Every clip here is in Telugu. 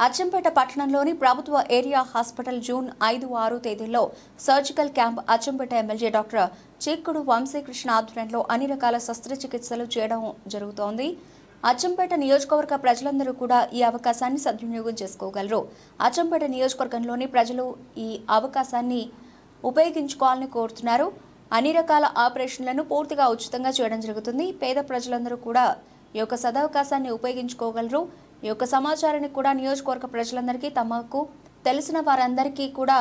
అచ్చంపేట పట్టణంలోని ప్రభుత్వ ఏరియా హాస్పిటల్ జూన్ 5, 6 తేదీల్లో surgical camp Achampet MLA doctor చిక్కుడు వంశీకృష్ణ ఆధ్వర్యంలో అన్ని రకాల శస్త్రచికిత్సలు చేయడం జరుగుతోంది. అచ్చంపేట నియోజకవర్గ ప్రజలందరూ కూడా ఈ అవకాశాన్ని సద్వినియోగం చేసుకోగలరు. అచ్చంపేట నియోజకవర్గంలోని ప్రజలు ఈ అవకాశాన్ని ఉపయోగించుకోవాలని కోరుతున్నారు. అన్ని రకాల ఆపరేషన్లను పూర్తిగా ఉచితంగా చేయడం జరుగుతుంది. పేద ప్రజలందరూ కూడా ఈ యొక్క సదవకాశాన్ని ఉపయోగించుకోగలరు. ఈ యొక్క సమాచారాన్ని కూడా నియోజకవర్గ ప్రజలందరికీ తమకు తెలిసిన వారందరికీ కూడా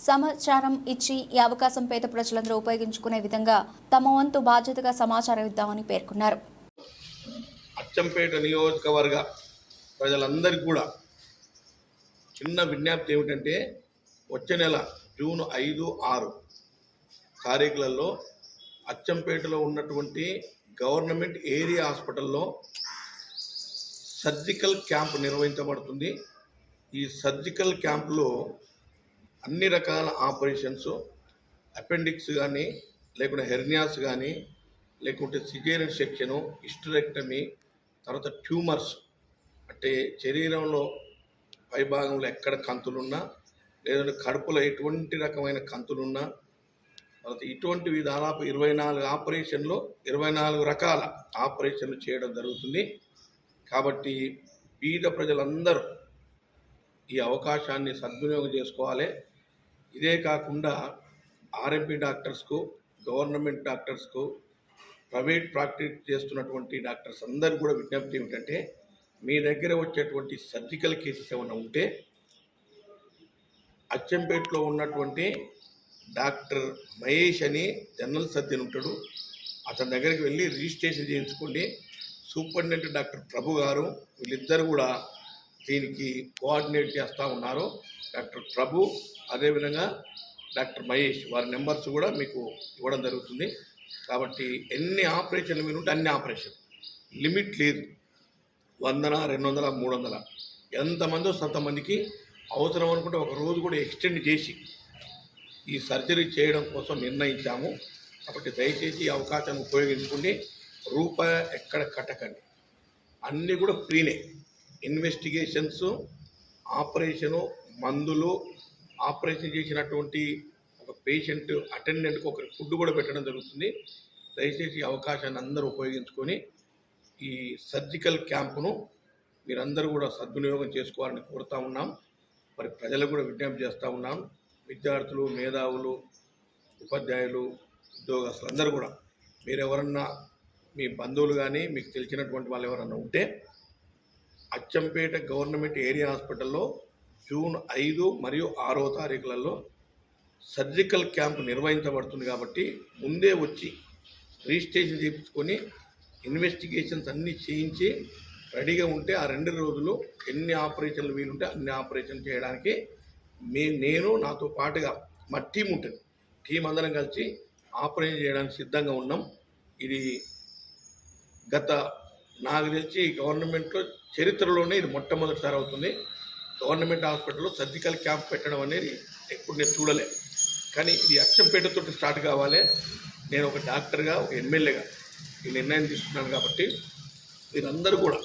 సమాచారం ఇచ్చి ఈ అవకాశం పేద ప్రజలందరూ ఉపయోగించుకునే విధంగా తమ వంతు బాధ్యతగా సమాచారం ఇద్దామని పేర్కొన్నారు. అచ్చంపేట నియోజకవర్గ ప్రజలందరికీ కూడా చిన్న విజ్ఞప్తి ఏమిటంటే వచ్చే నెల జూన్ 5, 6 తారీఖులలో అచ్చంపేటలో ఉన్నటువంటి గవర్నమెంట్ ఏరియా హాస్పిటల్లో సర్జికల్ క్యాంప్ నిర్వహించబడుతుంది. ఈ సర్జికల్ క్యాంప్లో అన్ని రకాల ఆపరేషన్స్, అపెండిక్స్ కానీ, లేకుంటే హెర్నియాస్ కానీ, లేకుంటే సిజేరియన్ సెక్షను, హిస్టరెక్టమీ, తర్వాత ట్యూమర్స్ అంటే శరీరంలో పైభాగంలో ఎక్కడ కంతులున్నా, లేదంటే కడుపులో ఎటువంటి రకమైన కంతులున్నా, తర్వాత ఇటువంటివి దాదాపు 24 ఆపరేషన్లు, 24 రకాల ఆపరేషన్లు చేయడం జరుగుతుంది. కాబట్టి పేద ప్రజలందరూ ఈ అవకాశాన్ని సద్వినియోగం చేసుకోవాలి. ఇదే కాకుండా ఆర్ఎంపీ డాక్టర్స్కు, గవర్నమెంట్ డాక్టర్స్కు, ప్రైవేట్ ప్రాక్టీస్ చేస్తున్నటువంటి డాక్టర్స్ అందరూ కూడా విజ్ఞప్తి ఏమిటంటే మీ దగ్గర వచ్చేటువంటి సర్జికల్ కేసెస్ ఏమైనా ఉంటే అచ్చంపేటలో ఉన్నటువంటి డాక్టర్ మహేష్ అని జనరల్ సర్జన్ ఉంటాడు, అతని దగ్గరికి వెళ్ళి రిజిస్ట్రేషన్ చేయించుకోండి. సూపరింటెండెంట్ డాక్టర్ ప్రభు గారు వీళ్ళిద్దరు కూడా దీనికి కోఆర్డినేట్ చేస్తూ ఉన్నారు. డాక్టర్ ప్రభు అదేవిధంగా డాక్టర్ మహేష్ వారి నెంబర్స్ కూడా మీకు ఇవ్వడం జరుగుతుంది. కాబట్టి ఎన్ని ఆపరేషన్లు మీరు ఉంటే అన్ని ఆపరేషన్, లిమిట్ లేదు. 100, 200, 300 ఎంతమంది వస్తే అంతమందికి అవసరం అనుకుంటే ఒక రోజు కూడా ఎక్స్టెండ్ చేసి ఈ సర్జరీ చేయడం కోసం నిర్ణయించాము. కాబట్టి దయచేసి ఈ అవకాశాన్ని ఉపయోగించుకోండి. రూపాయి ఎక్కడ కట్టకండి, అన్నీ కూడా ఫ్రీనే. ఇన్వెస్టిగేషన్స్, ఆపరేషను, మందులు, ఆపరేషన్ చేసినటువంటి ఒక పేషెంట్ అటెండెంట్కి ఒక ఫుడ్ కూడా పెట్టడం జరుగుతుంది. దయచేసి ఈ అవకాశాన్ని అందరూ ఉపయోగించుకొని ఈ సర్జికల్ క్యాంపును మీరందరూ కూడా సద్వినియోగం చేసుకోవాలని కోరుతూ ఉన్నాం. మరి ప్రజలకు కూడా విజ్ఞప్తి చేస్తూ ఉన్నాం. విద్యార్థులు, మేధావులు, ఉపాధ్యాయులు, ఉద్యోగస్తులు అందరూ కూడా మీరు ఎవరన్నా మీ బంధువులు కానీ మీకు తెలిసినటువంటి వాళ్ళు ఎవరన్నా ఉంటే అచ్చంపేట గవర్నమెంట్ ఏరియా హాస్పిటల్లో జూన్ 5 మరియు 6 తారీఖులలో సర్జికల్ క్యాంప్ నిర్వహించబడుతుంది. కాబట్టి ముందే వచ్చి రిజిస్ట్రేషన్ చేయించుకొని ఇన్వెస్టిగేషన్స్ అన్నీ చేయించి రెడీగా ఉంటే ఆ 2 రోజులు ఎన్ని ఆపరేషన్లు వీలుంటే అన్ని ఆపరేషన్ చేయడానికి నేను నాతో పాటుగా మా టీం ఉంటుంది. టీం అందరం కలిసి ఆపరేషన్ చేయడానికి సిద్ధంగా ఉన్నాం. ఇది నాకు తెలిసి గవర్నమెంట్లో చరిత్రలోనే ఇది మొట్టమొదటిసారి అవుతుంది. గవర్నమెంట్ హాస్పిటల్లో సర్జికల్ క్యాంప్ పెట్టడం అనేది ఎప్పుడు నేను చూడలే. కానీ ఇది అచ్చంపేటతో స్టార్ట్ కావాలి. నేను ఒక డాక్టర్గా, ఒక ఎమ్మెల్యేగా ఈ నిర్ణయం తీసుకున్నాను. కాబట్టి మీరందరూ కూడా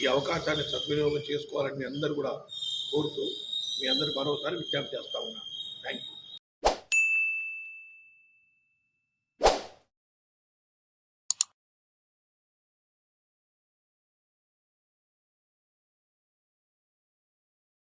ఈ అవకాశాన్ని సద్వినియోగం చేసుకోవాలని మీ అందరూ కూడా కోరుతూ మీ అందరూ మరోసారి విజ్ఞప్తి చేస్తూ ఉన్నాను. Thank you.